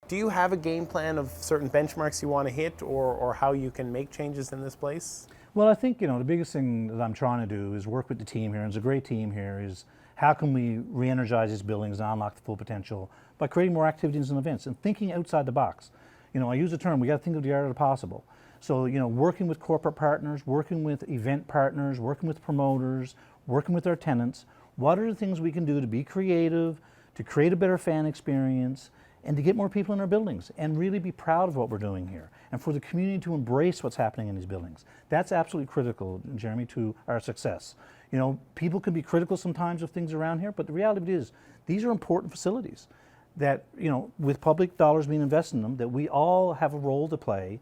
Do you have a game plan of certain benchmarks you want to hit, or how you can make changes in this place? Well, I think, the biggest thing that I'm trying to do is work with the team here, and it's a great team here, is how can we re-energize these buildings and unlock the full potential by creating more activities and events and thinking outside the box. I use the term, we got to think of the art of the possible. So, working with corporate partners, working with event partners, working with promoters, working with our tenants, what are the things we can do to be creative, to create a better fan experience, and to get more people in our buildings and really be proud of what we're doing here, and for the community to embrace what's happening in these buildings. That's absolutely critical, Jeremy, to our success. People can be critical sometimes of things around here, but the reality of it is these are important facilities that, with public dollars being invested in them, that we all have a role to play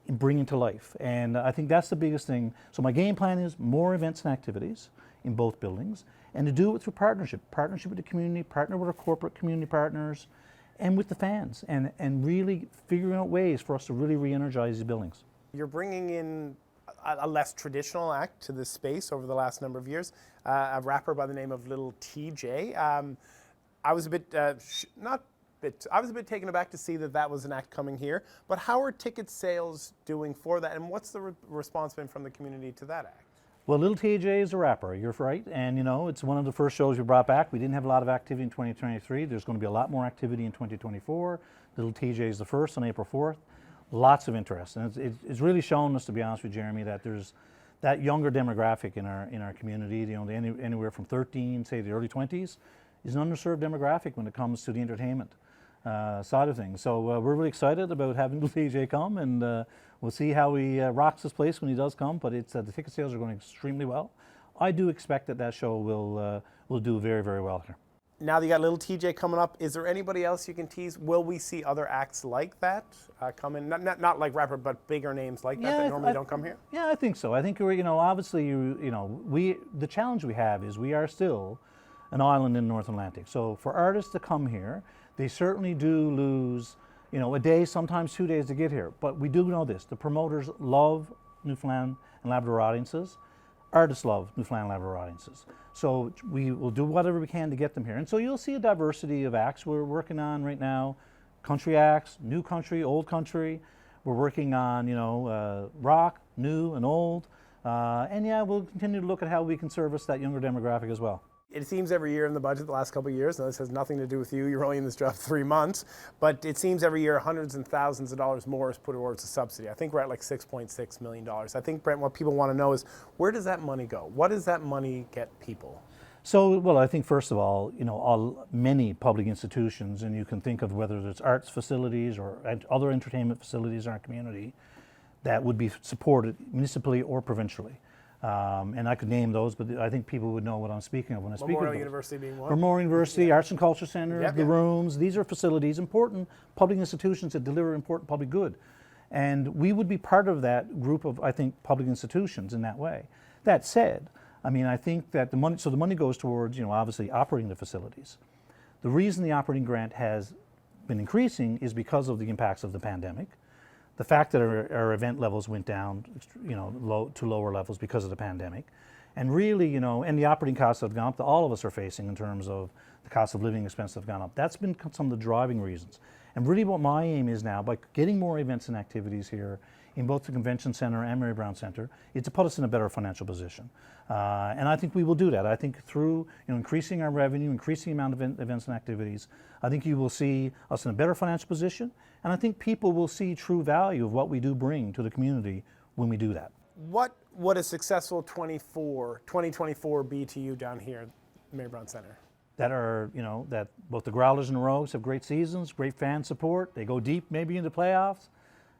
in bringing to life. And I think that's the biggest thing. So my game plan is more events and activities in both buildings, and to do it through partnership with the community, partner with our corporate community partners, and with the fans, and really figuring out ways for us to really re-energize these buildings. You're bringing in a less traditional act to this space over the last number of years, a rapper by the name of Little TJ. I was a bit, I was a bit taken aback to see that was an act coming here, but how are ticket sales doing for that, and what's the response been from the community to that act? Well, Little TJ is a rapper, you're right, and it's one of the first shows we brought back. We didn't have a lot of activity in 2023. There's going to be a lot more activity in 2024. Little TJ is the first on April 4th. Lots of interest, and it's really shown us, to be honest with Jeremy, that there's that younger demographic in our community. Anywhere from 13, say the early 20s, is an underserved demographic when it comes to the entertainment side of things. So we're really excited about having Little TJ come, and we'll see how he rocks this place when he does come, but the ticket sales are going extremely well. I do expect that show will do very, very well here. Now that you got Little TJ coming up, is there anybody else you can tease? Will we see other acts like that come in? Not like rapper, but bigger names like that normally don't come here? Yeah, I think so. I think we're, obviously, the challenge we have is we are still an island in the North Atlantic. So for artists to come here, they certainly do lose a day, sometimes 2 days to get here. But we do know this, the promoters love Newfoundland and Labrador audiences. Artists love Newfoundland and Labrador audiences. So we will do whatever we can to get them here. And so you'll see a diversity of acts we're working on right now. Country acts, new country, old country. We're working on, rock, new and old. And yeah, we'll continue to look at how we can service that younger demographic as well. It seems every year in the budget the last couple of years, now this has nothing to do with you, you're only in this job 3 months, but it seems every year hundreds and thousands of dollars more is put towards a subsidy. I think we're at like $6.6 million. I think, Brent, what people want to know is, where does that money go? What does that money get people? So, well, I think first of all, many public institutions, and you can think of whether it's arts facilities or other entertainment facilities in our community, that would be supported municipally or provincially. And I could name those, but I think people would know what I'm speaking of when I speak of Memorial those. University being one. Memorial University, Arts and Culture Center, the rooms, these are facilities, important public institutions that deliver important public good. And we would be part of that group of, I think, public institutions in that way. That said, I think that the money goes towards, obviously operating the facilities. The reason the operating grant has been increasing is because of the impacts of the pandemic. The fact that our event levels went down, to lower levels because of the pandemic, and really, and the operating costs have gone up that all of us are facing in terms of the cost of living expenses have gone up. That's been some of the driving reasons. And really what my aim is now, by getting more events and activities here in both the Convention Center and Mary Brown Center, is to put us in a better financial position. And I think we will do that. I think through increasing our revenue, increasing the amount of events and activities, I think you will see us in a better financial position, and I think people will see true value of what we do bring to the community when we do that. What would a successful 2024 be to you down here at Mary Brown Center? That both the Growlers and the Rogues have great seasons, great fan support, they go deep maybe into playoffs.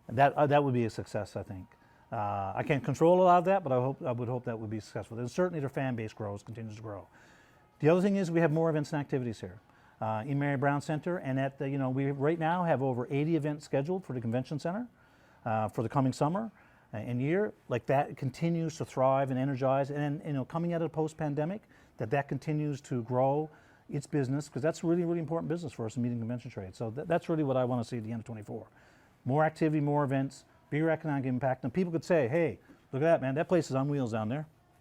That would be a success, I think. I can't control a lot of that, but I would hope that would be successful. And certainly their fan base continues to grow. The other thing is we have more events and activities here in Mary Brown Center, and we right now have over 80 events scheduled for the Convention Center for the coming summer and year. Like that continues to thrive and energize, and coming out of the post-pandemic, that continues to grow its business, because that's really, really important business for us in meeting convention trade. So that's really what I want to see at the end of 24. More activity, more events, bigger economic impact, and people could say, hey, look at that, man, that place is on wheels down there.